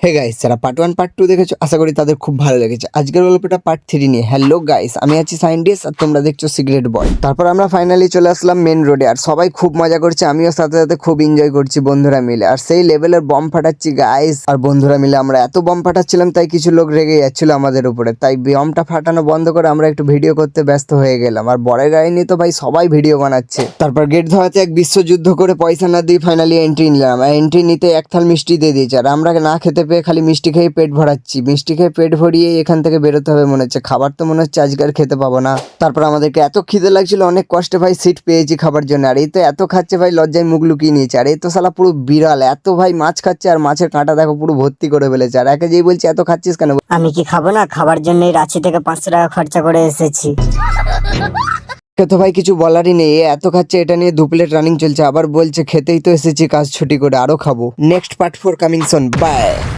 Hey guys, যারা part 1 part 2 দেখেছো আশা করি তাদের খুব ভালো লেগেছে। আজকের গল্পটা পার্ট 3 নিয়ে। হ্যালো গাইস, আমি আছি সাইন্টিস্ট আর তোমরা দেখছো সিগারেট বয়। তারপর আমরা ফাইনালি চলে আসলাম মেন রোডে আর সবাই খুব মজা করছে, আমিও সাথে সাথে খুব এনজয় করছি বন্ধুরা মিলে। আর সেই লেভেলের বম ফাটাচ্ছি গাইস, আর বন্ধুরা মিলে আমরা এত বম ফাটাচ্ছিলাম তাই কিছু লোক রেগে যাচ্ছিল আমাদের উপরে। তাই বমটা ফাটানো বন্ধ করে আমরা একটু ভিডিও করতে ব্যস্ত হয়ে গেলাম। আর বড় গাড়ি নিয়ে তো ভাই সবাই ভিডিও বানাচ্ছে। তারপর গেট ধরাতে এক বিশ্বযুদ্ধ করে পয়সা না দিয়ে ফাইনালি এন্ট্রি নিলাম। আর এন্ট্রি নিতে এক থাল মিষ্টি দিয়ে দিয়েছে আর আমরা না খেতে পেয়ে খালি মিষ্টি খেয়ে পেট ভরাচ্ছি। মিষ্টি খেয়ে পেট ভরিয়ে এখান থেকে বেরোতে হবে মনে হচ্ছে। খাবার তো মনে হচ্ছে আজকে আর খেতে পাবো না। তারপর আমাদেরকে এত খিদে লাগছিল, অনেক কষ্টে ভাই সিট পেয়েছি খাবার জন্য। আর এই তো এত খাচ্ছে ভাই, লজ্জায় মুখ লুকিয়ে নিয়েছে। আর এই তো শালা পুরো বিড়াল, এত ভাই মাছ খাচ্ছে আর মাছের কাঁটা দেখো পুরো ভর্তি করে ফেলেছে। আর একে যেই বলছি এত খাচ্ছিস কেন, আমি কি খাবো না? খাবার জন্যই রাঁচি থেকে 500 টাকা খরচা করে এসেছি। একে তো ভাই কিছু বলারই নেই। এ এত খাচ্ছে, এটা নিয়ে 2 প্লেট রানিং চলছে। আবার বলছে খেতেই তো এসেছি কাজ ছুটি করে, আরো খাবো। Next part 4 coming soon, by.